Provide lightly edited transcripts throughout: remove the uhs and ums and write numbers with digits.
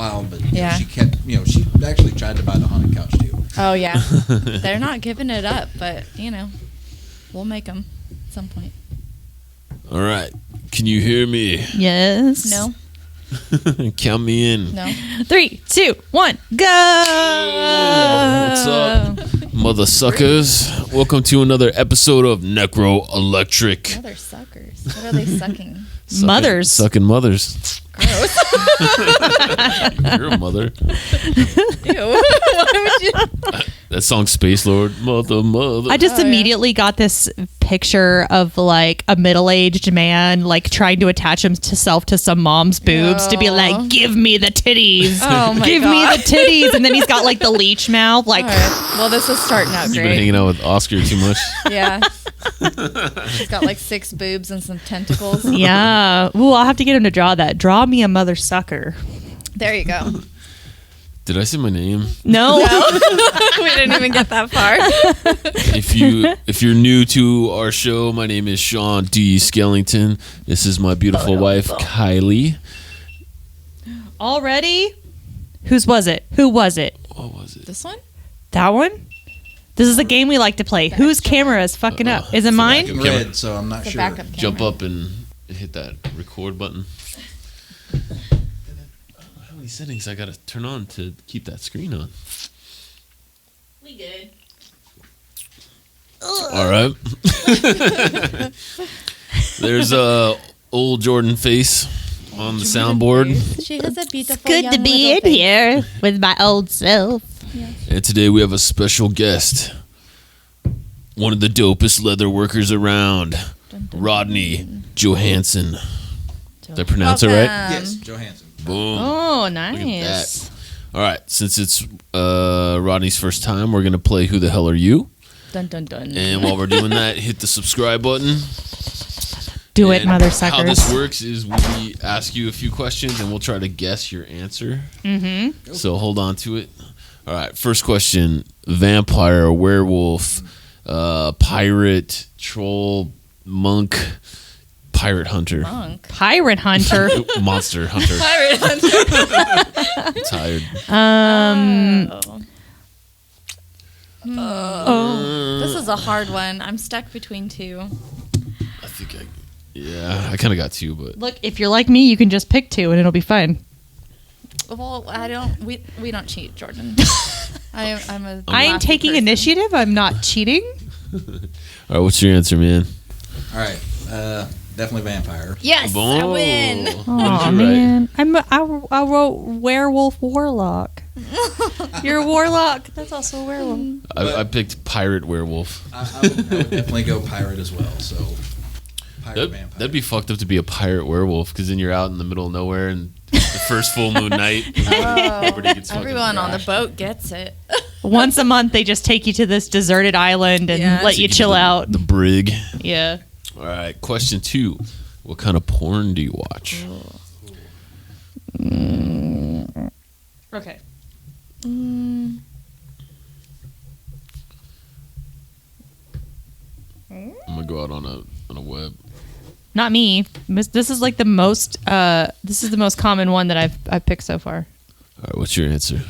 while, but Yeah. she kept, she actually tried to buy the haunted couch too. Oh, yeah. They're not giving it up, but, we'll make them at some point. All right. Can you hear me? Yes. No? Count me in. No? 3, 2, 1, go! What's up, mother suckers? Welcome to another episode of Necro Electric. Mother suckers. What are they sucking? Mothers. Sucking mothers. Gross. You're a mother. Ew. Why would you? That song Space Lord. Mother. I just immediately got this picture of like a middle-aged man like trying to attach himself to some mom's boobs to be like, give me the titties. Oh my give God. me the titties. And then he's got like the leech mouth. Like, All right. Well, this is starting out You've been great. hanging out with Oscar too much. Yeah. She's got like 6 boobs and some tentacles. yeah. Ooh, I'll have to get him to draw that. Draw me a mother sucker. There you go. Did I say my name? No. We didn't even get that far. If you're new to our show, my name is Sean D. Skellington. This is my beautiful wife, Kylie. Already? Whose was it? Who was it? What was it? This one? That one? This is a game we like to play. Whose camera is fucking up? Is it mine? I'm red, so I'm not The sure. backup camera. Jump up and hit that record button. How many settings I gotta turn on to keep that screen on? We good. All right. There's old Jordan face on the soundboard. She has a beautiful Good young to be little in face. here with my old self. And today we have a special guest. One of the dopest leather workers around, Rodney Johannsen. Did I pronounce it right? Yes, Johannsen. Boom. Oh, Look at nice. that. All right, since it's Rodney's first time, we're going to play Who the Hell Are You? Dun, dun, dun. And while we're doing that, hit the subscribe button. Do it, And mother suckers. How this works is we ask you a few questions and we'll try to guess your answer. Mm-hmm. So hold on to it. All right, first question. Vampire, werewolf, pirate, troll, monk, pirate hunter. Monk. Pirate hunter. Monster hunter. Pirate hunter. I'm tired. This is a hard one. I'm stuck between 2. I think I kind of got 2, but Look, if you're like me, you can just pick 2 and it'll be fine. Well, I don't. We don't cheat, Jordan. I'm a. I am laughy taking person. initiative. I'm not cheating. all right, what's your answer, man? All right, definitely vampire. Yes, I win. What did Oh you write? man, I wrote werewolf warlock. You're a warlock. That's also a werewolf. I picked pirate werewolf. I would definitely go pirate as well. So pirate vampire. That'd be fucked up to be a pirate werewolf, because then you're out in the middle of nowhere and the first full moon night. Everybody gets fucking Everyone on the trashed. boat gets it. Once a month, they just take you to this deserted island and Yeah. let you Take chill to out. The brig. Yeah. All right, question 2. What kind of porn do you watch? Okay. I'm gonna go out on a web. Not me. This is like the most. This is the most common one that I've picked so far. All right, what's your answer?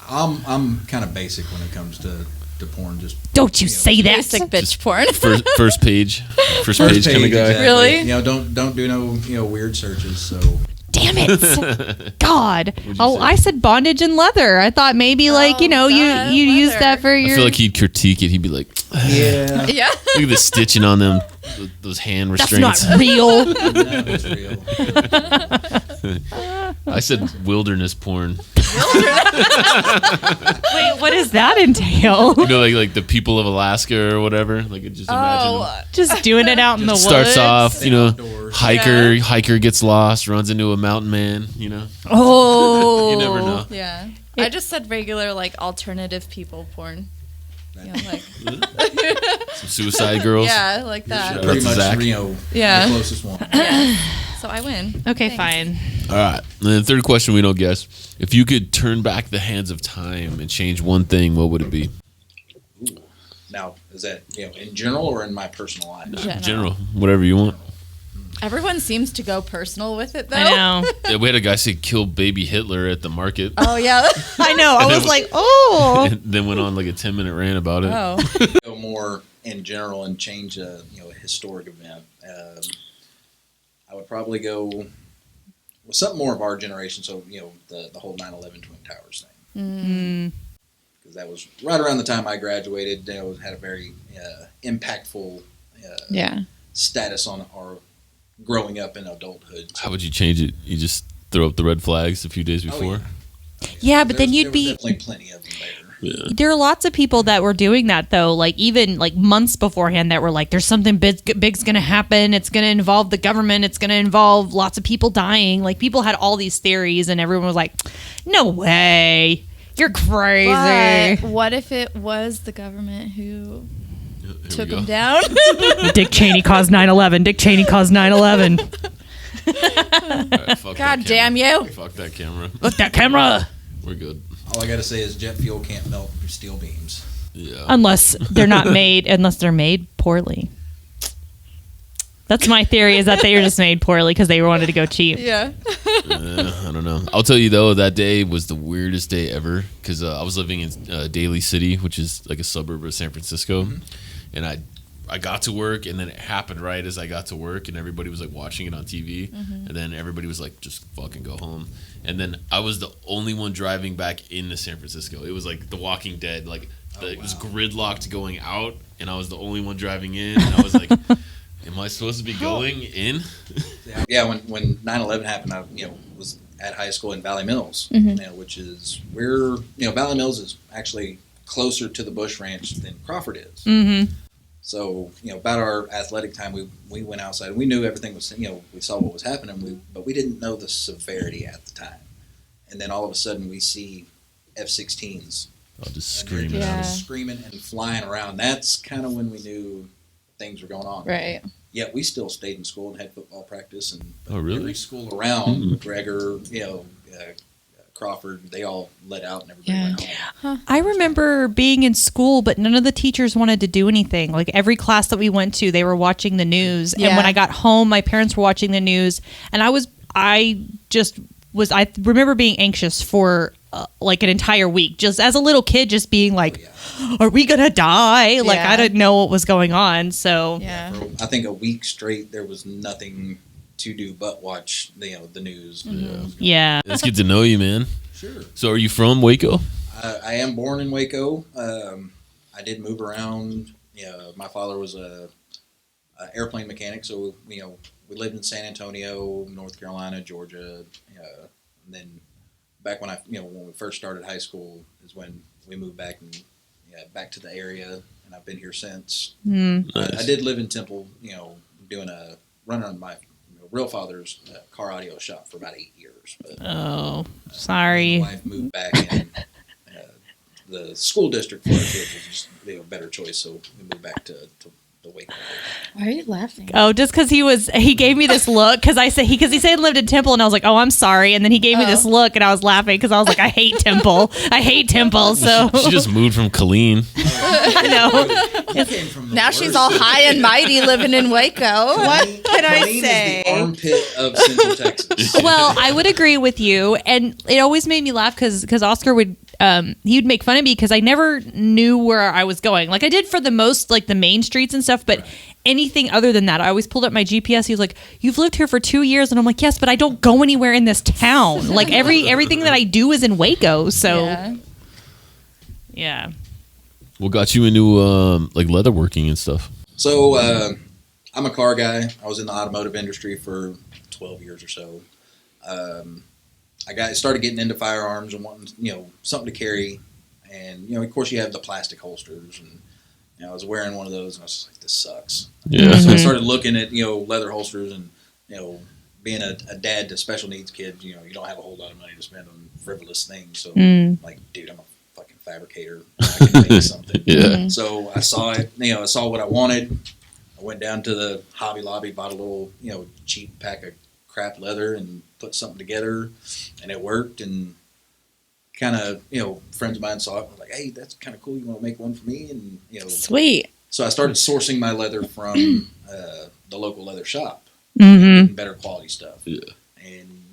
I'm kind of basic when it comes to porn. Just Don't you say that. Basic bitch porn. First page kind of guy. exactly. Really? Don't do no weird searches. So Damn it! God. you Oh, say? I said bondage and leather. I thought maybe like you God, you use leather. that for I your. feel like he'd critique it. He'd be like, yeah, Yeah. look at the stitching on them, those hand That's restraints. not real. it's real. I said wilderness porn. Wait, what does that entail? You know, like the people of Alaska or whatever. Like, just imagine. Oh, Just doing it out in the woods. Starts off, Outdoors. hiker gets lost, runs into a mountain man. Oh. You never know. yeah. I just said regular, like, alternative people porn. You know, like, Some suicide girls. yeah, like that. Shout out Pretty to much Zach. the Yeah. closest one. So I win. Okay, Thanks. fine. All right. And then the third question we don't guess. If you could turn back the hands of time and change one thing, what would it be? Now, is that in general or in my personal life? General. General. Whatever you want. Everyone seems to go personal with it, though. I know. Yeah, we had a guy say kill baby Hitler at the market. Oh, yeah. I know. I And was it- like, oh. And then went on like a 10-minute rant about it. Oh. Go more in general and change a historic event. I would probably go with something more of our generation. So the whole 9/11 Twin Towers thing, because that was right around the time I graduated. Had a very impactful status on our growing up in adulthood. How would you change it? You just throw up the red flags a few days before? Yeah, but then you'd there was be. definitely plenty of them there. Yeah. There are lots of people that were doing that though, like even like months beforehand that were like, there's something big's going to happen. It's going to involve the government. It's going to involve lots of people dying. Like people had all these theories and everyone was like, no way. You're crazy. But what if it was the government who Here we took go. them down? Dick Cheney caused 9/11. Dick Cheney caused 9/11. All right, fuck God that damn camera. you. Fuck that camera. Look that camera. We're good. All I got to say is jet fuel can't melt steel beams. Yeah. Unless they're made poorly. That's my theory, is that they were just made poorly because they wanted to go cheap. Yeah. I don't know. I'll tell you though, that day was the weirdest day ever because I was living in Daly City, which is like a suburb of San Francisco, and I got to work, and then it happened right as I got to work, and everybody was like watching it on TV, and then everybody was like, just fucking go home. And then I was the only one driving back into San Francisco. It was like The Walking Dead, like it was gridlocked going out, and I was the only one driving in, and I was like, am I supposed to be going in? Yeah, when 9/11 happened, I was at high school in Valley Mills, which is where Valley Mills is actually closer to the Bush Ranch than Crawford is. Mm-hmm. So about our athletic time, we went outside. We knew everything was we saw what was happening, but we didn't know the severity at the time. And then all of a sudden, we see F-16s. I'll just and they're scream Yeah. at screaming and flying around. That's kind of when we knew things were going on. Right. Yet we still stayed in school and had football practice, and Oh, really? every school around McGregor, Crawford, they all let out and everybody went home. I remember being in school, but none of the teachers wanted to do anything. Like every class that we went to, they were watching the news. And Yeah. when I got home, my parents were watching the news, and I remember being anxious for like an entire week, just as a little kid, just being like, are we gonna die? Like Yeah. I didn't know what was going on. So Yeah. For, I think a week straight, there was nothing to do but watch the news. yeah. It's good to know you, man. Sure. So are you from Waco? I am born in Waco. I did move around. My father was a airplane mechanic, so we lived in San Antonio, North Carolina, Georgia, and then back when when we first started high school is when we moved back and back to the area, and I've been here since. Mm. Nice. I did live in Temple, running on my real father's car audio shop for about 8 years, but. Oh, My sorry. wife moved back, and the school district for our kids was just a better choice, so we moved back to the Waco area. Why are you laughing? Oh, just because he gave me this look because he said he lived in Temple, and I was like, oh, I'm sorry, and then he gave me this look, and I was laughing because I was like, I hate Temple, so She just moved from Killeen. I know. You came from the Now worst she's all of- high and mighty living in Waco. What can I Killeen say? is the armpit of Central Texas. Well, I would agree with you, and it always made me laugh because Oscar would he would make fun of me because I never knew where I was going. Like I did for the most like the main streets and stuff, but anything other than that, I always pulled up my GPS. He was like, "You've lived here for 2 years," and I'm like, "Yes, but I don't go anywhere in this town. Like everything that I do is in Waco." So yeah. What got you into like leatherworking and stuff? So I'm a car guy. I was in the automotive industry for 12 years or so. I started getting into firearms and wanting something to carry, and of course you have the plastic holsters, and I was wearing one of those, and I was just like, this sucks. Yeah. So I started looking at leather holsters, and being a dad to special needs kids, you don't have a whole lot of money to spend on frivolous things. So like, dude, I'm a fucking fabricator. I can make something. Yeah. So I saw it. I saw what I wanted. I went down to the Hobby Lobby, bought a little cheap pack of crap leather, and put something together, and it worked. And kind of friends of mine saw it and were like, hey, that's kind of cool, you want to make one for me? And Sweet. so I started sourcing my leather from the local leather shop, getting better quality stuff. Yeah. And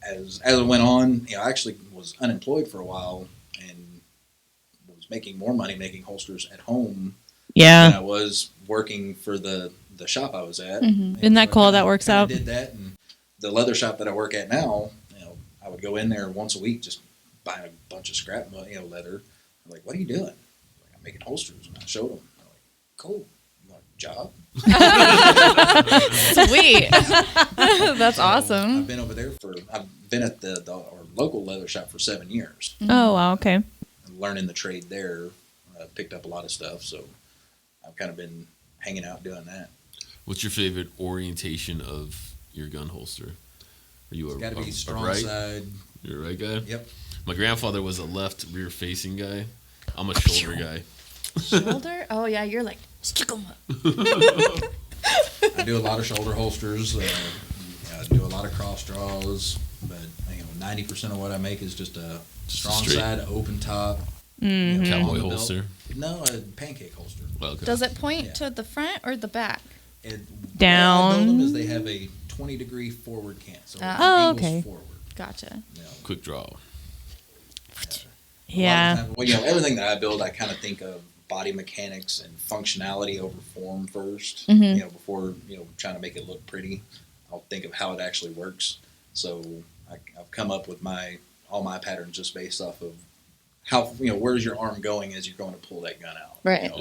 as it went on, I actually was unemployed for a while and was making more money making holsters at home than I was working for the shop I was at. Isn't that cool? That works out. Did that, and the leather shop that I work at now, I would go in there once a week, just buy a bunch of scrap, leather. I'm like, what are you doing? Like, I'm making holsters, and I showed them. I'm like, cool. You want a job? Sweet. That's awesome. I've been over there I've been at our local leather shop for 7 years. Oh, wow. Okay. Learning the trade there, picked up a lot of stuff, so I've kind of been hanging out doing that. What's your favorite orientation of your gun holster? Are you It's got to be strong right? side. You're a right guy? Yep. My grandfather was a left rear facing guy. I'm a shoulder guy. Shoulder? Oh, yeah, you're like, stick 'em up. I do a lot of shoulder holsters. I do a lot of cross draws, but 90% of what I make is just a strong straight. side, open top. Cowboy on the holster. belt. No, a pancake holster. Well, okay. Does it point Yeah. to the front or the back? The way I build them is they have a 20-degree forward cant, so it angles okay. forward. Gotcha. Quick draw. Yeah. A lot of the time, everything that I build, I kind of think of body mechanics and functionality over form first. Before trying to make it look pretty, I'll think of how it actually works. So I've come up with all my patterns just based off of how where's your arm going as you're going to pull that gun out, Right.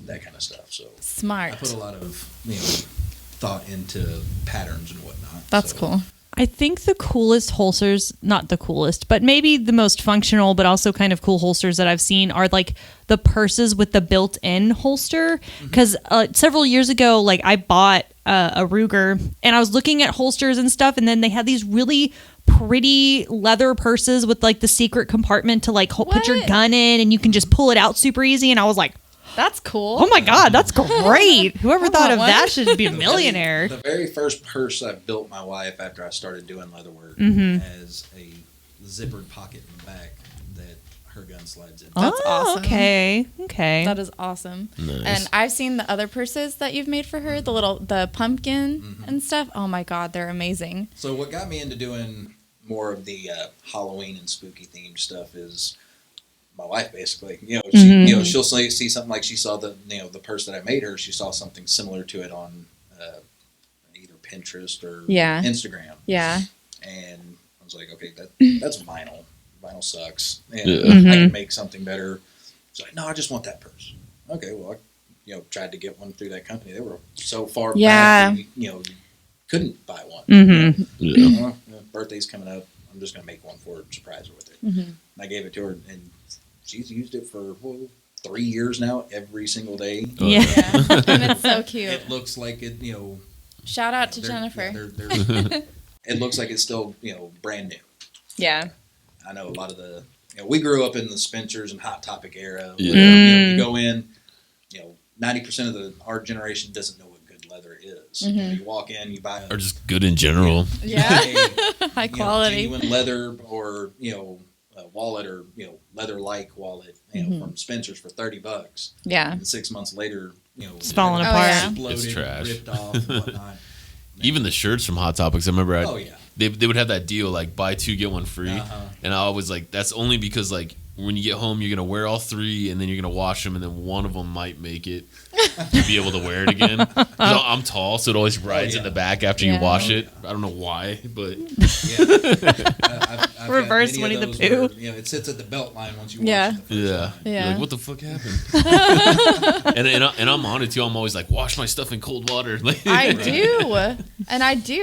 That kind of stuff. So Smart. I put a lot of thought into patterns and whatnot. That's cool. I think the coolest holsters, not the coolest, but maybe the most functional, but also kind of cool holsters that I've seen are like the purses with the built-in holster. Because several years ago, like I bought a Ruger and I was looking at holsters and stuff, and then they had these really pretty leather purses with like the secret compartment to like put your gun in, and you can just pull it out super easy. And I was like, That's cool. oh my God, that's great. Whoever I thought want of one. that should be a millionaire. The very first purse I built my wife after I started doing leather work has a zippered pocket in the back that her gun slides in. That's awesome. Okay. That is awesome. Nice. And I've seen the other purses that you've made for her, the pumpkin and stuff. Oh my God, they're amazing. So what got me into doing more of the Halloween and spooky themed stuff is my wife, basically. She'll see something like she saw the purse that I made her. She saw something similar to it on either Pinterest or Instagram. Yeah. And I was like, okay, that's vinyl. Vinyl sucks. And I can make something better. She's like, no, I just want that purse. Okay, well, I tried to get one through that company. They were so far back that you couldn't buy one. Birthday's coming up. I'm just going to make one for her, surprise her with it. And I gave it to her, and she's used it for 3 years now, every single day. Yeah. And it's so cute. It looks like it, Shout out to Jennifer. It looks like it's still, brand new. Yeah. I know a lot of we grew up in the Spencers and Hot Topic era. Yeah. Where, you go in, 90% of our generation doesn't know what good leather is. You walk in, you buy Or just good in general. Yeah. High quality. genuine leather or a wallet or leather-like wallet from Spencer's for $30. Yeah. And 6 months later, It's falling Oh, apart. yeah. Exploded, It's trash. ripped off, and whatnot. Even the shirts from Hot Topics, I remember Oh yeah. they would have that deal like buy two get one free, Uh-huh. and I always like that's only because like when you get home you're gonna wear all three and then you're gonna wash them and then one of them might make it to be able to wear it again. 'Cause I'm tall, so it always rides in the back after you Yeah. wash it. I don't know why, but I've Reverse got many Winnie of the those Pooh. where, it sits at the belt line once you wash Yeah. it the first yeah, time. You're Yeah. like what the fuck happened? and I'm on it too. I'm always like wash my stuff in cold water. Like, I do.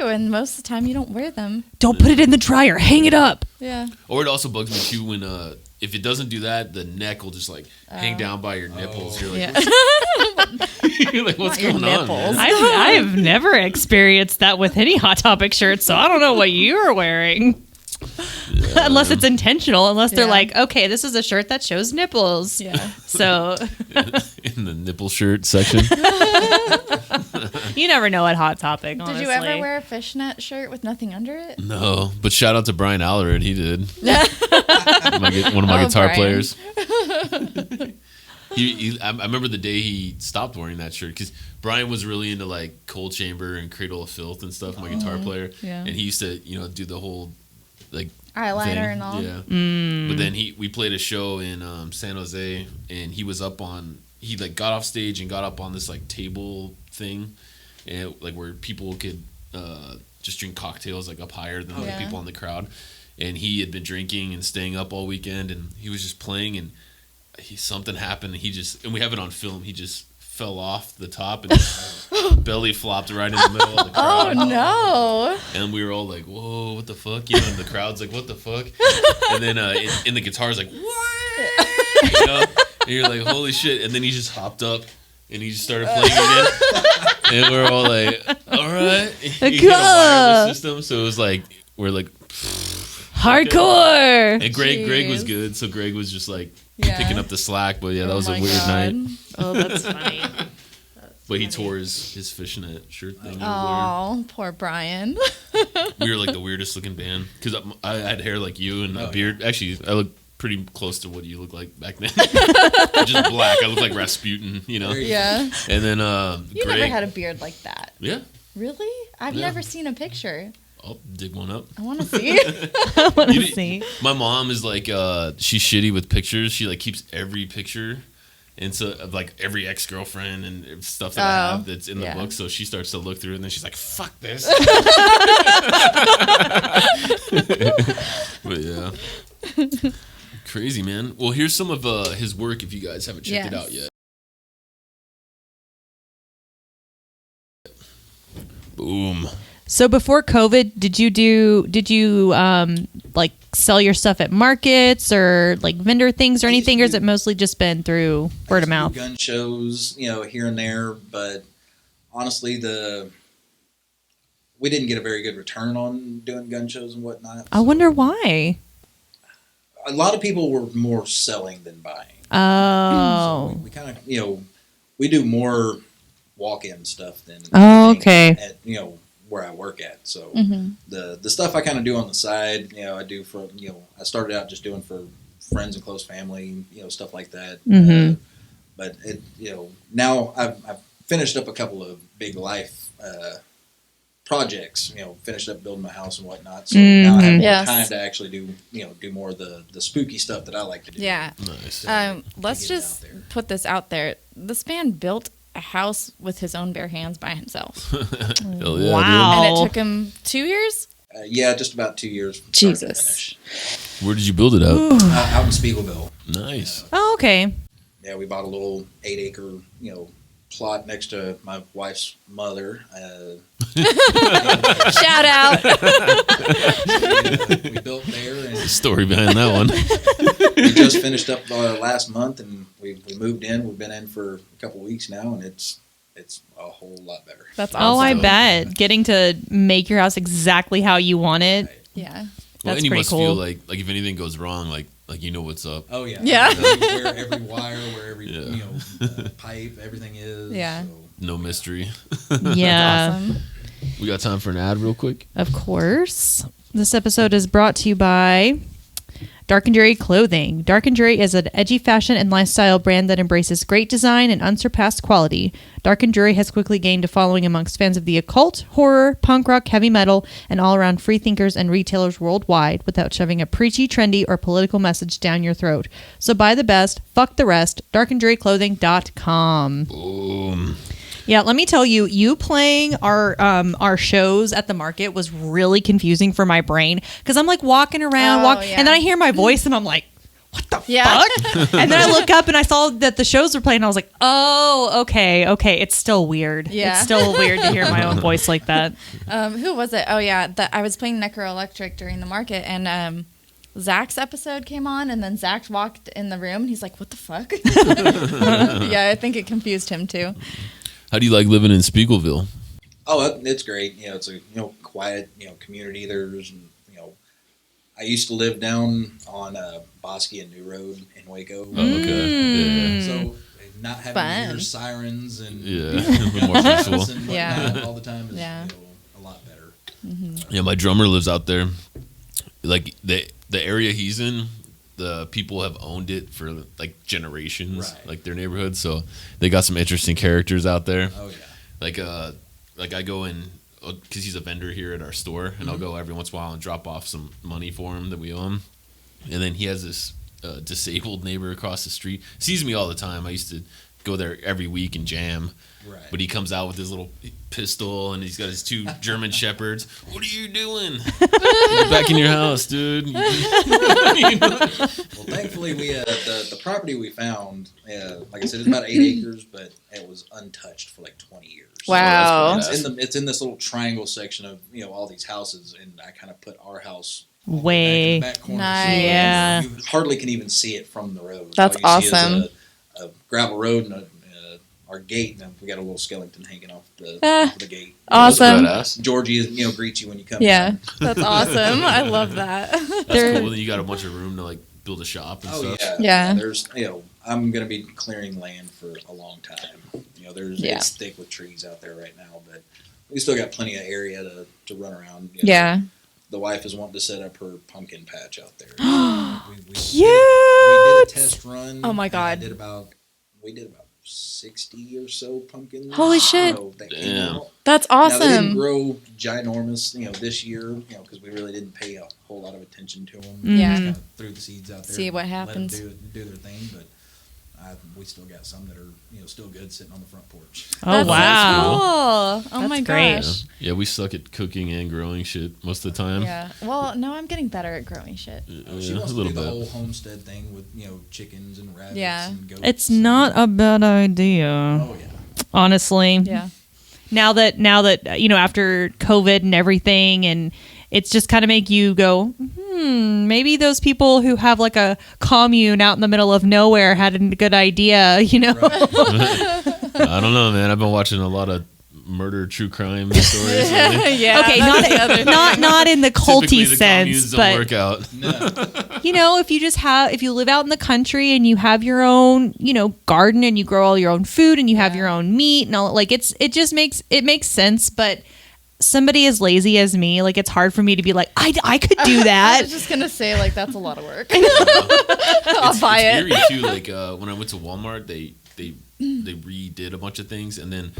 And most of the time you don't wear them. Don't put it in the dryer. Hang it up. Yeah. Or it also bugs me too when if it doesn't do that, the neck will just like hang down by your nipples. You're like, Yeah. you're like, what's Not your going on? nipples. Man? I've never experienced that with any Hot Topic shirts, so I don't know what you're wearing. Unless it's intentional, unless they're Yeah. like, okay, this is a shirt that shows nipples. Yeah. So In the nipple shirt section. you never know at Hot Topic, honestly. Did you ever wear a fishnet shirt with nothing under it? No, but shout out to Brian Allered. He did. One of my Oh, guitar Brian. players. I remember the day he stopped wearing that shirt because Brian was really into like Cold Chamber and Cradle of Filth and stuff. My guitar player, Yeah. and he used to do the whole like Eyeliner thing. and all. Yeah. But then we played a show in San Jose, and he was he like got off stage and got up on this like table thing, and like where people could just drink cocktails like up higher than the people in the crowd. And he had been drinking and staying up all weekend, and he was just playing, and something happened, and we have it on film. He just fell off the top and belly flopped right in the middle of the crowd. Oh no! And we were all like, "Whoa, what the fuck?" And the crowd's like, "What the fuck?" And then in the guitar's like, "What?" And you're like, "Holy shit!" And then he just hopped up and he just started playing again. And we're all like, "All right." He had a wireless system, so it was like we're like hardcore. And Greg was good, so Greg was just like picking up the slack. But that was a my weird God. night. Oh, that's funny. But he tore his fishnet shirt thing. Oh, poor Brian. We were like the weirdest looking band because I had hair like you and a beard. Actually, I look pretty close to what you look like back then. Just black. I look like Rasputin, Yeah. And then You Greg, never had a beard like that. Yeah, Really? I've never seen a picture. I'll dig one up. I want to see. I want to see. My mom is like she's shitty with pictures. She like keeps every picture. And so, of like every ex-girlfriend and stuff that I have that's in the book. So she starts to look through it, and then she's like, "Fuck this." But yeah, crazy, man. Well, here's some of his work if you guys haven't checked it out yet. Boom. So before COVID, did you like sell your stuff at markets or like vendor things or anything, or has it mostly just been through word of mouth? Gun shows, here and there, but honestly, we didn't get a very good return on doing gun shows and whatnot. I wonder why. A lot of people were more selling than buying. Oh. So we kind of, we do more walk-in stuff than okay. At, where I work at. So the stuff I kind of do on the side, I do for, I started out just doing for friends and close family, stuff like that. But it, now I've finished up a couple of big life projects, finished up building my house and whatnot. So now I have more time to actually do more of the spooky stuff that I like to do. Yeah. Nice. Let's just put this out there. This man built a house with his own bare hands by himself. Hell yeah, Wow. And it took him 2 years? Just about 2 years. from start to Jesus. finish. dude. Where did you build it out? Out in Spiegelville. Nice. Oh, okay. Yeah, we bought a little 8-acre, plot next to my wife's mother. Shout out. We built there, and The story behind that one. we just finished up last month, and we moved in. We've been in for a couple weeks now, and it's a whole lot better. That's awesome. Oh, I bet. Getting to make your house exactly how you want it. Yeah. Well, That's and you pretty must cool. feel like if anything goes wrong, like you know what's up. Oh yeah, Yeah. Where every wire, where every Yeah. pipe, everything is. Yeah. So. No mystery. Yeah. Awesome. We got time for an ad real quick. Of course. This episode is brought to you by Dark and Jury Clothing. Dark and Jury is an edgy fashion and lifestyle brand that embraces great design and unsurpassed quality. Dark and Jury has quickly gained a following amongst fans of the occult, horror, punk rock, heavy metal, and all-around free thinkers and retailers worldwide without shoving a preachy, trendy, or political message down your throat. So buy the best, fuck the rest, darkandjuryclothing.com. Boom. Yeah, let me tell you, you playing our shows at the market was really confusing for my brain because I'm like walking around, yeah. and then I hear my voice and I'm like, what the Yeah. fuck? And then I look up and I saw that the shows were playing. And I was like, oh, okay. It's still weird. Yeah. It's still weird to hear my own voice like that. Who was it? Oh, yeah. I was playing Necro Electric during the market, and Zach's episode came on, and then Zach walked in the room, and he's like, what the fuck? Yeah, I think it confused him, too. How do you like living in Spiegelville? Oh, it's great. It's a quiet community. There's I used to live down on Bosque and New Road in Waco. Oh, okay. So not having Fun. to hear sirens and Yeah. More peaceful. and Yeah. whatnot all the time is Yeah. a lot better. Yeah, my drummer lives out there. Like the area he's in, the people have owned it for like generations, Right. like their neighborhood. So they got some interesting characters out there. Oh yeah. Like I go in because he's a vendor here at our store, and I'll go every once in a while and drop off some money for him that we owe him. And then he has this disabled neighbor across the street. Sees me all the time. I used to go there every week and jam. Right. But he comes out with his little pistol, and he's got his 2 German shepherds. What are you doing? Get back in your house, dude. Well, thankfully, we the property we found, like I said, it's about 8 acres, but it was untouched for like 20 years. Wow. So it's in this little triangle section of all these houses, and I kind of put our house Way. back in the back corner. Nice. Yeah. You hardly can even see it from the road. That's All you see is awesome. a gravel road and our gate, and we got a little skeleton hanging off the gate. Awesome. That's badass. Georgie, greets you when you come. Yeah, in. that's awesome. I love that. That's cool. Then you got a bunch of room to like build a shop and Oh stuff. yeah. Yeah. There's I'm gonna be clearing land for a long time. It's thick with trees out there right now, but we still got plenty of area to run around. Yeah. The wife is wanting to set up her pumpkin patch out there. we Cute. did a test run. Oh my God. We did about 60 or so pumpkins. Holy shit. That came Damn. out. That's Now, they didn't awesome. grow ginormous, this year, because we really didn't pay a whole lot of attention to them. Yeah. Just kinda threw the seeds out there. See what and let 'em happens. do their thing, but we still got some that are, still good sitting on the front porch. Oh, That's wow. so cool. Oh That's my great. gosh. Yeah, we suck at cooking and growing shit most of the time. Yeah. Well, no, I'm getting better at growing shit. She Yeah, wants a to little do the bit. whole homestead thing with, chickens and rabbits Yeah. and goats. It's not a bad idea, Oh, yeah. honestly. Yeah. Now that after COVID and everything, and it's just kind of make you go, maybe those people who have like a commune out in the middle of nowhere had a good idea, I don't know, man. I've been watching a lot of murder, true crime stories. lately. Yeah. Okay, that's the other thing. not in the Typically, culty the sense, communes don't but work out. No. if you live out in the country and you have your own, garden and you grow all your own food and you have your own meat and all, like it just makes sense. But somebody as lazy as me, like it's hard for me to be like, I could do I that. was just gonna say that's a lot of work. I'll buy it. Eerie too. Like when I went to Walmart, they redid a bunch of things, and then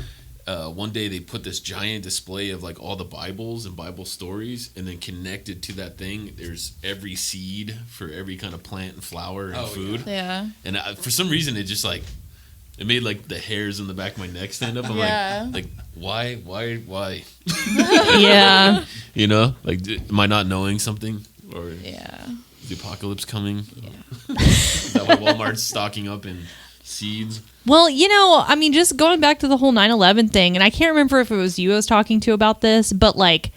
one day they put this giant display of like all the Bibles and Bible stories, and then connected to that thing, there's every seed for every kind of plant and flower and food. Yeah. And for some reason, it just like it made like the hairs in the back of my neck stand up. I'm Yeah. like why? Yeah. Like am I not knowing something, or Yeah. is the apocalypse coming? Is that why Walmart's stocking up in seeds? Well, just going back to the whole 9/11 thing, and I can't remember if it was you I was talking to about this, but like,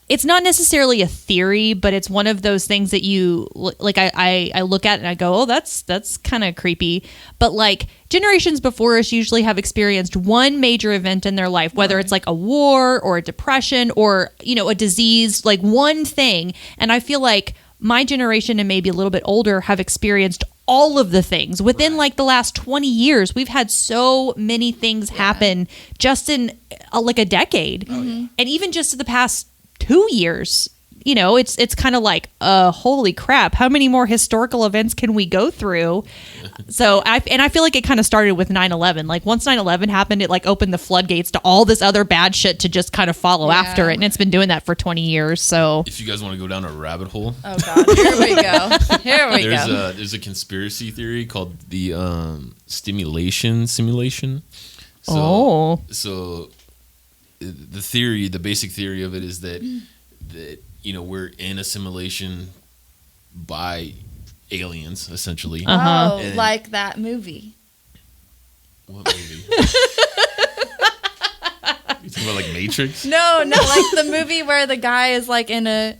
it's not necessarily a theory, but it's one of those things that you like. I look at and I go, oh, that's kind of creepy. But like generations before us usually have experienced one major event in their life, whether it's like a war or a depression or a disease, like one thing. And I feel like my generation and maybe a little bit older have experienced all of the things within like the last 20 years. We've had so many things happen just in like a decade. And even just in the past 2 years, it's kind of like, holy crap, how many more historical events can we go through? So I feel like it kind of started with 9/11. Like once 9/11 happened, it like opened the floodgates to all this other bad shit to just kind of follow after it. And it's been doing that for 20 years. So If you guys want to go down a rabbit hole, Oh God. Here we go. Here we go. there's a conspiracy theory called the stimulation simulation. So the basic theory of it is that we're in a simulation by aliens, essentially. Oh, And- like that movie. What movie? You talking about like Matrix? No, like the movie where the guy is like in a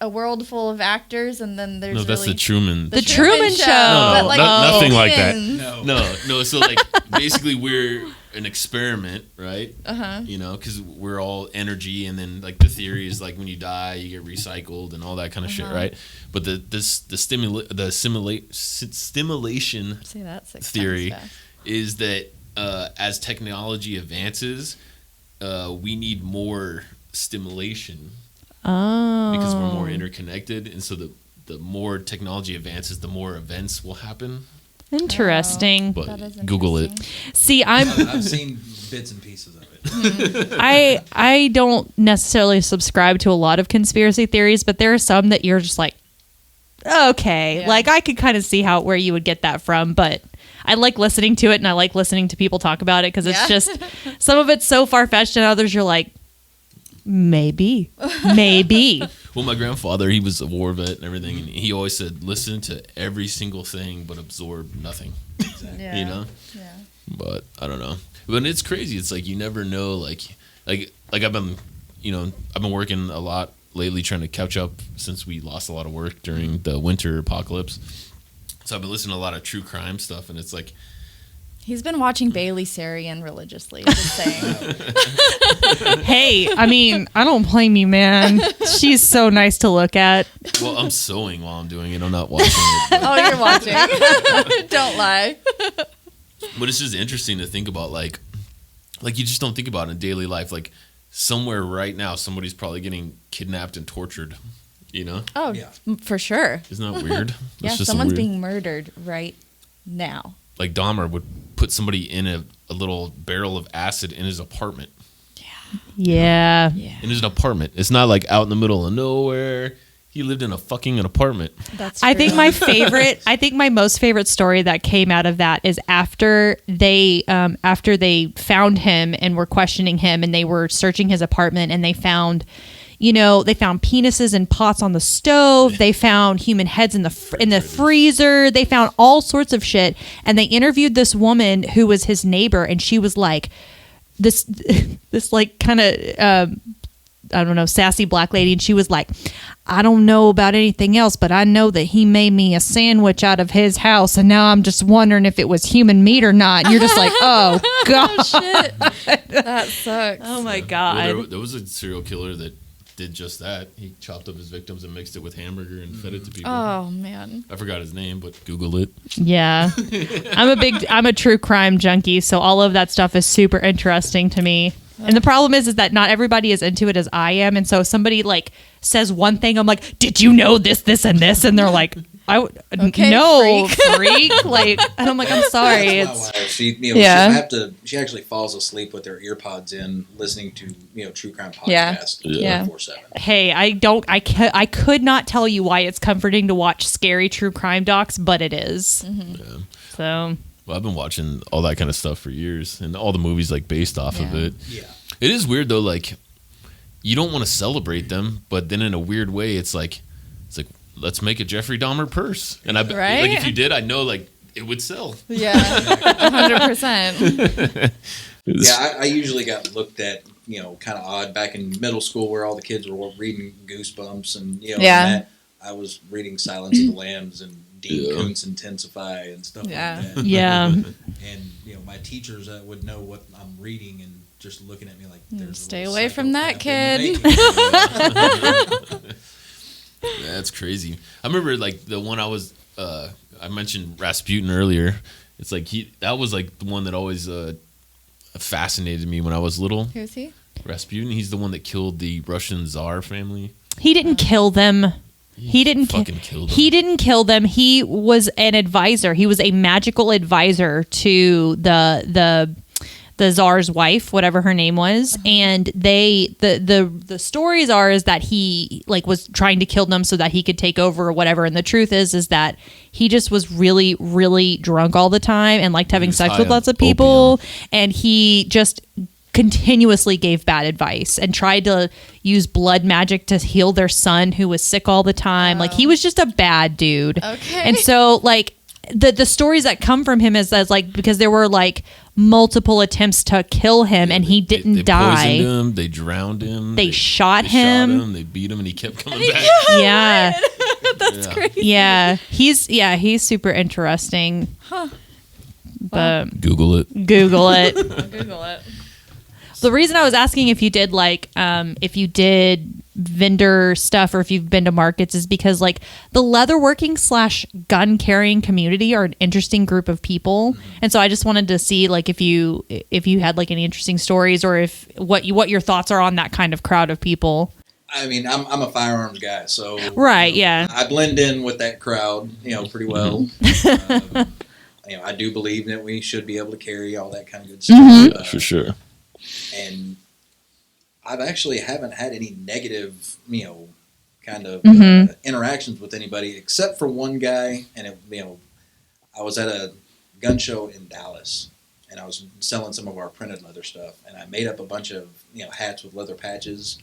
world full of actors, and then there's No, that's really the Truman. The Truman Show. No, but like nothing like that. aliens. No. So like basically we're an experiment, right? Uh-huh. Because we're all energy, and then like the theory is like when you die, you get recycled and all that kind of shit, right? But the stimulation Say that 6 theory times fast. is that as technology advances, we need more stimulation Oh. because we're more interconnected, and so the the more technology advances, the more events will happen. Interesting. But That is Google it. interesting. See, I've seen bits and pieces of it. I don't necessarily subscribe to a lot of conspiracy theories, but there are some that you're just like, okay, Yeah. like I could kind of see where you would get that from, but I like listening to it and I like listening to people talk about it because it's Yeah. just some of it's so far fetched and others you're like, maybe. Well, my grandfather, he was a war vet and everything, and he always said, listen to every single thing, but absorb nothing. Yeah. You know? Yeah. But I don't know. But it's crazy. It's like you never know. Like I've been, I've been working a lot lately trying to catch up since we lost a lot of work during the winter apocalypse. So I've been listening to a lot of true crime stuff, and it's like, He's been watching Bailey Sarian religiously. Just saying. Hey, I mean, I don't blame you, man. She's so nice to look at. well, I'm sewing while I'm doing it. I'm not watching it. But, Oh, you're watching. Don't lie. but it's just interesting to think about, like you just don't think about it in daily life. Like somewhere right now, somebody's probably getting kidnapped and tortured. You know? Oh, Yeah. for sure. Isn't that weird? Yeah, It's just someone's weird. being murdered right now. Like Dahmer would put somebody in a little barrel of acid in his apartment. Yeah. Yeah, In his apartment. It's not like out in the middle of nowhere. He lived in a fucking apartment. that's. I true. think my most favorite story that came out of that is after they found him and were questioning him and they were searching his apartment and they found penises in pots on the stove. They found human heads in the freezer. They found all sorts of shit. And they interviewed this woman who was his neighbor, and she was like, this like kind of I don't know, sassy black lady, and she was like, I don't know about anything else, but I know that he made me a sandwich out of his house, and now I'm just wondering if it was human meat or not. And you're just like, oh god, Shit. That sucks. oh my Well, god. there was a serial killer that did just that. He chopped up his victims and mixed it with hamburger and fed it to people. Oh man. I forgot his name, but Google it. Yeah, I'm a true crime junkie, so all of that stuff is super interesting to me. And the problem is that not everybody is into it as I am, and so if somebody like says one thing, I'm like, did you know this, this, and this? And they're like, Okay, no, freak. Like, and I'm like, I'm sorry. That's It's my wife. She, Yeah. she actually falls asleep with her earpods in, listening to, true crime Yeah. podcasts Yeah. 24/7. hey, I could not tell you why it's comforting to watch scary true crime docs, but it is. Yeah. So Well, I've been watching all that kind of stuff for years, and all the movies like based off of Yeah. it. Yeah. It is weird though. Like, you don't want to celebrate them, but then in a weird way, it's like let's make a Jeffrey Dahmer purse, and I Right? like if you did, I know like it would sell. Yeah. 100%. Yeah, I usually got looked at, kind of odd back in middle school where all the kids were reading Goosebumps and, Yeah. and that. I was reading Silence of the Lambs and Dean Yeah. Koontz Intensify and stuff Yeah. like that. yeah, And, my teachers would know what I'm reading and just looking at me like, there's a Stay little away from that psychopath in the kid. making. Yeah, that's crazy. I remember like the one I mentioned Rasputin earlier. It's like that was like the one that always fascinated me when I was little. Who's he? Rasputin, he's the one that killed the Russian Tsar family. he didn't kill them. He didn't fucking kill them. He didn't kill them. He was an advisor. He was a magical advisor to the Tsar's wife, whatever her name was, and the stories is that he like was trying to kill them so that he could take over or whatever. And the truth is that he just was really, really drunk all the time and liked having was sex high with on lots of people, and he just continuously gave bad advice and tried to use blood magic to heal their son who was sick all the time. Like he was just a bad dude. Okay. And so like the stories that come from him is like because there were like multiple attempts to kill him and he didn't they die. poisoned him, they drowned him. They shot him. They beat him, and he kept coming back. Yeah. That's crazy. Yeah. He's super interesting. Huh. But Google it. Google it. I'll Google it. The reason I was asking if you did if you did vendor stuff or if you've been to markets is because like the leatherworking / gun carrying community are an interesting group of people, and so I just wanted to see like if you had like any interesting stories or if what your thoughts are on that kind of crowd of people. I mean, I'm a firearms guy, so Right, yeah. I blend in with that crowd, pretty well. I do believe that we should be able to carry all that kind of good stuff. Yeah, for sure. And I've actually haven't had any negative, kind of interactions with anybody except for one guy. And I was at a gun show in Dallas, and I was selling some of our printed leather stuff, and I made up a bunch of hats with leather patches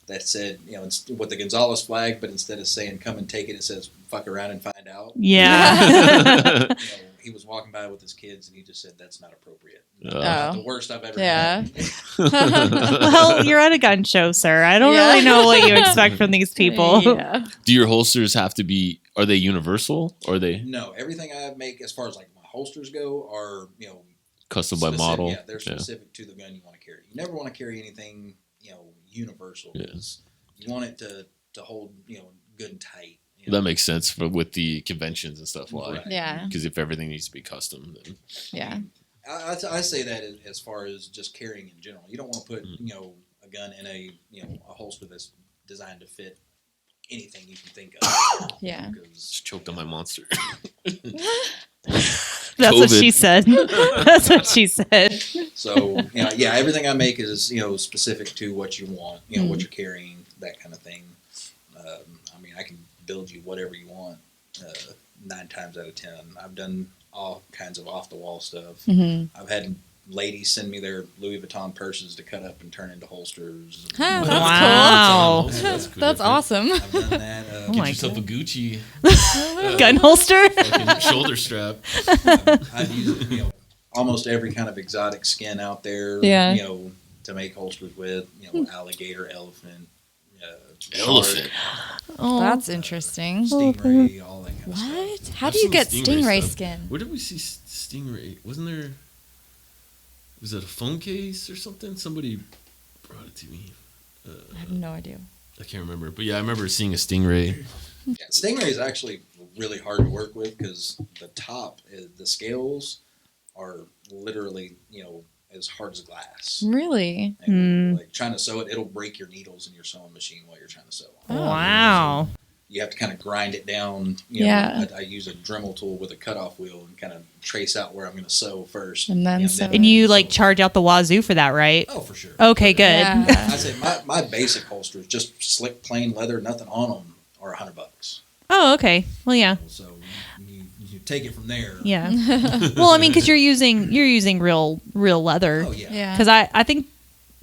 that said with the Gonzales flag, but instead of saying "come and take it," it says "fuck around and find out." Yeah. He was walking by with his kids, and he just said, "That's not appropriate." Oh. That's the worst I've ever Yeah. had. Well, you're at a gun show, sir. I don't really know what you expect from these people. Yeah. Do your holsters have to be? Are they universal? Or are they No, everything I make as far as like my holsters go are custom by specific- model? Yeah, they're specific to the gun you want to carry. You never want to carry anything universal. Yeah. You want it to hold good and tight. That makes sense with the conventions and stuff. Why? Right. Yeah. Because if everything needs to be custom, then Yeah. I say that as far as just carrying in general. You don't want to put a gun in a holster that's designed to fit anything you can think of. Yeah. just choked on my monster. That's what she said. That's what she said. So everything I make is specific to what you want, what you're carrying, that kind of thing. I mean, I can build you whatever you want. 9 times out of 10, I've done all kinds of off the wall stuff. Mm-hmm. I've had ladies send me their Louis Vuitton purses to cut up and turn into holsters. That's Wow. cool. That's cool. That's awesome. I've done that. Oh Get my yourself a Gucci Gun holster? fucking shoulder strap. I've used almost every kind of exotic skin out there. Yeah. To make holsters with. Alligator, elephant, Elephant. Oh, That's interesting. stingray, all that kind of stuff. What? How I've do you seen get stingray stingray stuff. skin? Where did we see stingray? Wasn't there? Was it a phone case or something? Somebody brought it to me. I have no idea. I can't remember, but yeah, I remember seeing a stingray. Yeah, stingray is actually really hard to work with because the scales are literally as hard as glass. Really? And like trying to sew it, it'll break your needles in your sewing machine while you're trying to sew. Oh. wow. You have to kind of grind it down. Yeah. I use a Dremel tool with a cutoff wheel and kind of trace out where I'm going to sew first. And then sew. And you sew. charge out the wazoo for that, right? Oh, for sure. Okay, good. Yeah. I'd say my basic holsters, just slick plain leather, nothing on them, are $100. Oh, okay. Well, yeah. So you take it from there. Yeah. Well, I mean, because you're using real leather. Oh yeah. Yeah. Because I think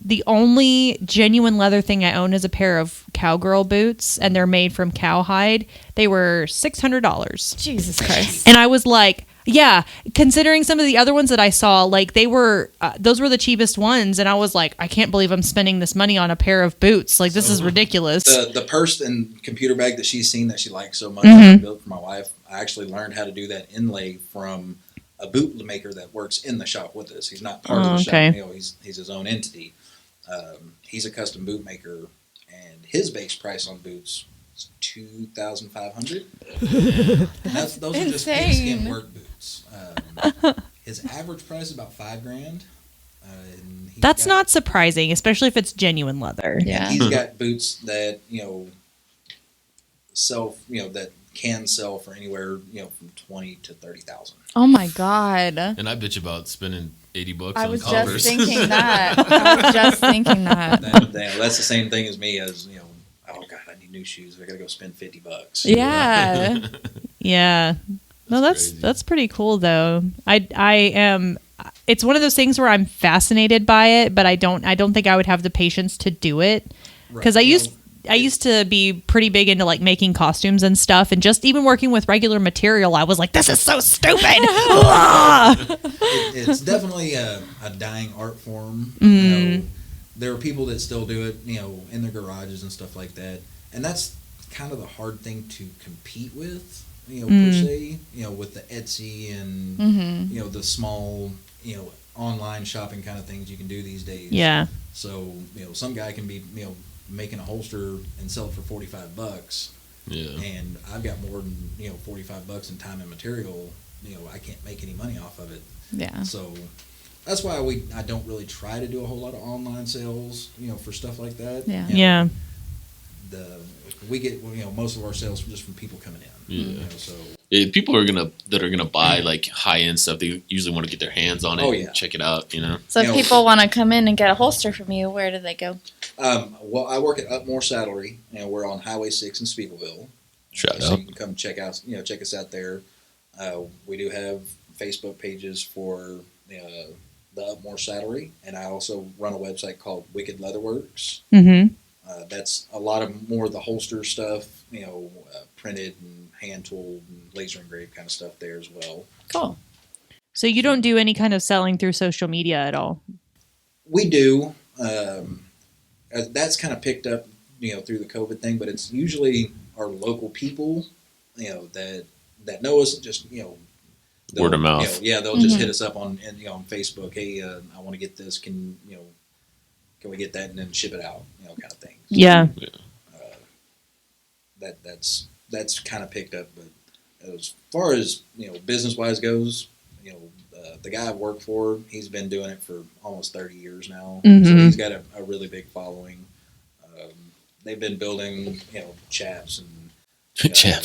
the only genuine leather thing I own is a pair of cowgirl boots, and they're made from cowhide. They were $600. Jesus Christ. And I was like, yeah, considering some of the other ones that I saw, like they were, those were the cheapest ones. And I was like, I can't believe I'm spending this money on a pair of boots. Like, this is ridiculous. The purse and computer bag that she's seen that she likes so much, I built for my wife. I actually learned how to do that inlay from a boot maker that works in the shop with us. He's not part of the okay. shop. He's his own entity. He's a custom boot maker, and his base price on boots is $2,500. Those are just pigskin work boots. His average price is about $5,000. That's not surprising, especially if it's genuine leather. Yeah. He's got boots that sell that can sell for anywhere from 20 to 30,000. Oh my God. And I bitch about spending $80 I on was Converse. just thinking that. I was just thinking that. That's the same thing as me as oh God, I need new shoes. I gotta go spend $50. Yeah. Yeah. No, crazy. that's pretty cool though. I am. It's one of those things where I'm fascinated by it, but I don't think I would have the patience to do it because I used to be pretty big into like making costumes and stuff, and just even working with regular material, I was like, this is so stupid. It's definitely a dying art form. There are people that still do it, in their garages and stuff like that, and that's kind of the hard thing to compete with, per se, with the Etsy and the small, online shopping kind of things you can do these days. Yeah. So some guy can be making a holster and sell it for $45. Yeah. And I've got more than $45 in time and material. I can't make any money off of it. Yeah. So that's why I don't really try to do a whole lot of online sales, for stuff like that. Yeah. Yeah. we get most of our sales just from people coming in. Yeah. So People that are gonna buy like high end stuff. They usually want to get their hands on it. And check it out. So if people want to come in and get a holster from you, where do they go? Well, I work at Upmore Saddlery, and we're on Highway 6 in Speegleville. Shout so out. you can come check us out there. We do have Facebook pages for the Upmore Saddlery, and I also run a website called Wicked Leatherworks. Mm-hmm. That's a lot of more of the holster stuff, printed and hand tooled and laser engraved kind of stuff there as well. Cool. So you don't do any kind of selling through social media at all? We do. That's kind of picked up, through the COVID thing, but it's usually our local people, that know us, just, Word of mouth. They'll just hit us up on Facebook. Hey, I want to get this. Can we get that and then ship it out? Kind of thing. So, Yeah. That's kind of picked up, but as far as business wise goes, the guy I work for, he's been doing it for almost 30 years now, so he's got a really big following. They've been building chaps and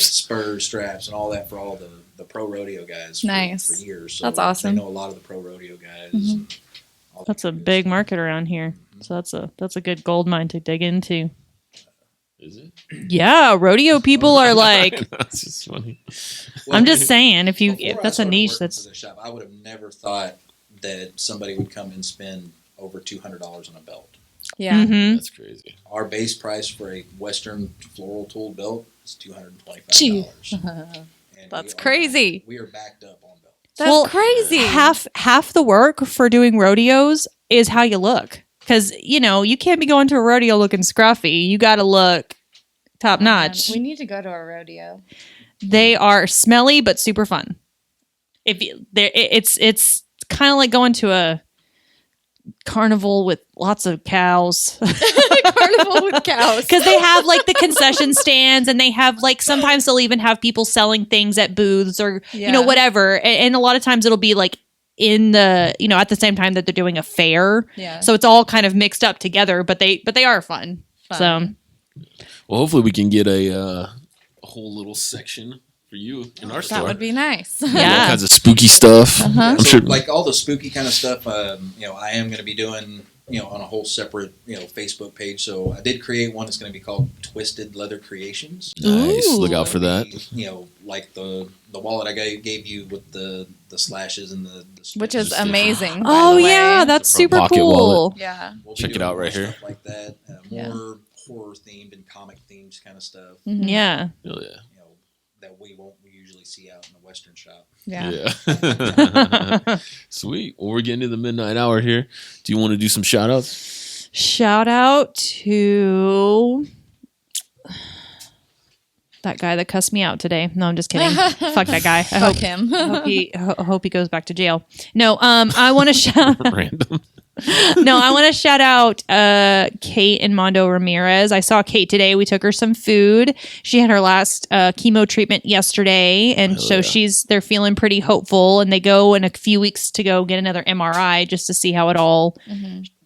spurs, straps, and all that for all the pro rodeo guys for years. So that's awesome. They know a lot of the pro rodeo guys. And all That's a good big stuff. market around here. So that's a good gold mine to dig into. Is it? Yeah, rodeo people are like. That's just funny. I'm just saying, if Before that's I a started niche, working that's for the shop, I would have never thought that somebody would come and spend over $200 on a belt. Yeah. Mhm. That's crazy. Our base price for a Western floral tool belt is $225. Gee. And That's we are- crazy. We are backed up on belts. That's Well, crazy. half the work for doing rodeos is how you look. Because, you can't be going to a rodeo looking scruffy. You got to look top notch. We need to go to a rodeo. They are smelly but super fun. It's kind of like going to a carnival with lots of cows. Carnival with cows. Because they have like the concession stands, and they have like sometimes they'll even have people selling things at booths or whatever. And a lot of times it'll be like in the at the same time that they're doing a fair. Yeah. So it's all kind of mixed up together, but they are fun. Fun. So Well, hopefully we can get a whole little section for you in our store. That would be nice. All yeah. kinds of spooky stuff. I'm So, sure. like all the spooky kind of stuff, I am going to be doing, on a whole separate, Facebook page. So I did create one that's going to be called Twisted Leather Creations. Nice. Ooh. Look out for that. Like the wallet I gave you with the slashes and the Which is amazing. by Oh the way. yeah, that's From super Pocket cool. Wallet. Yeah. We'll be Check it doing out more right here. stuff like that. Yeah. More horror themed and comic themed kind of stuff. Mhm. Yeah. Hell yeah. That we won't usually see out in the Western shop. Yeah. Yeah. Sweet. Well, we're getting to the midnight hour here. Do you want to do some shout outs? Shout out to that guy that cussed me out today. No, I'm just kidding. Fuck that guy. Fuck him. I hope he goes back to jail. No, I want to shout. Random. I want to shout out Kate and Mondo Ramirez. I saw Kate today. We took her some food. She had her last chemo treatment yesterday, and Hell so yeah. they're feeling pretty hopeful. And they go in a few weeks to go get another MRI just to see how it all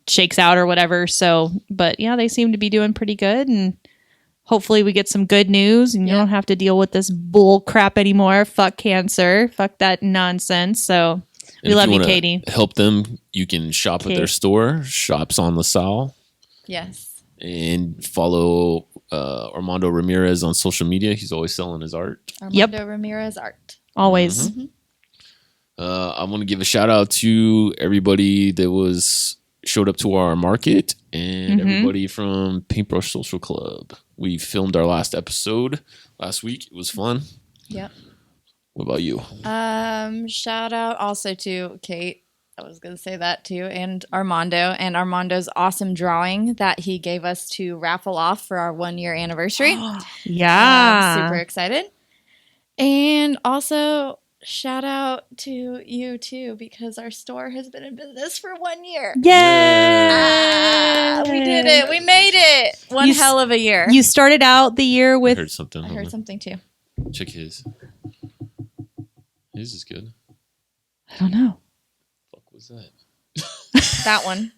shakes out or whatever. So, but yeah, they seem to be doing pretty good, and hopefully we get some good news, and you don't have to deal with this bull crap anymore. Fuck cancer. Fuck that nonsense. So. And We if love you, wanna Katie. Help them. You can shop at their store, Shops on LaSalle, Yes. and follow Armando Ramirez on social media. He's always selling his art. Armando Ramirez art. Always. I want to give a shout out to everybody that showed up to our market and everybody from Paintbrush Social Club. We filmed our last episode last week. It was fun. Yep. What about you? Shout out also to Kate. I was going to say that too. And Armando's awesome drawing that he gave us to raffle off for our 1 year anniversary. Yeah. Super excited. And also shout out to you too, because our store has been in business for 1 year. Yay! We did it. We made it. One You hell of a year. You started out the year I with heard something. I Hold heard on. something too. Check his. His is good. I don't know. Fuck was that? That one.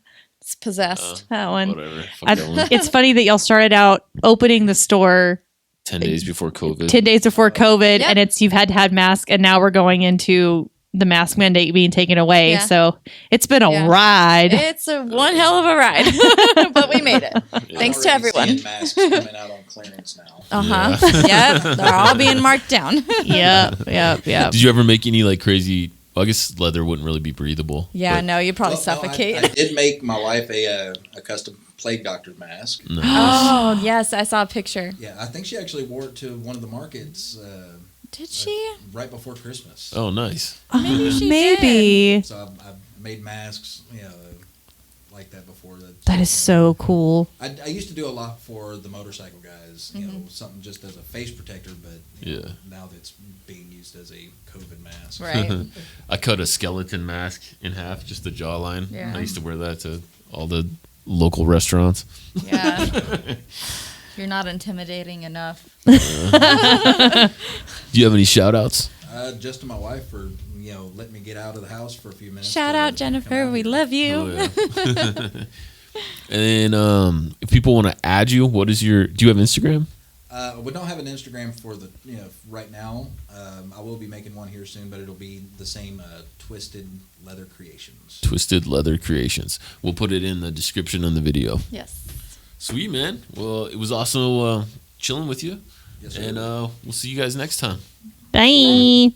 It's possessed. That one. Whatever. Fuck that one. It's funny that y'all started out opening the store 10 days before COVID. 10 days before COVID, Yep. and you've had to have masks, and now we're going into the mask mandate being taken away. Yeah. So it's been a Yeah. ride. It's a one hell of a ride, but we made it. Thanks to Already everyone. seeing masks coming out on clearance now. Yep, they're all being marked down. Yep. Did you ever make any like crazy? Well, I guess leather wouldn't really be breathable. Yeah, but- no, you probably Well, no, suffocate. I did make my wife a custom plague doctor mask. No. Oh yes, I saw a picture. Yeah, I think she actually wore it to one of the markets Did she? right before Christmas. Oh, nice. Maybe she did. Maybe. So I've made masks, like that before. That is so cool. I used to do a lot for the motorcycle guys, something just as a face protector, but now that's being used as a COVID mask. Right. I cut a skeleton mask in half, just the jawline. Yeah. I used to wear that to all the local restaurants. Yeah. You're not intimidating enough. Do you have any shout outs? Just to my wife for letting me get out of the house for a few minutes. Shout to out come Jennifer, out we here. love you. Oh, yeah. And then if people want to add you, do you have Instagram? We don't have an Instagram for the right now. I will be making one here soon, but it'll be the same Twisted Leather Creations. Twisted Leather Creations. We'll put it in the description on the video. Yes. Sweet, man. Well, it was also chilling with you. Yes, sir. And we'll see you guys next time. Bye.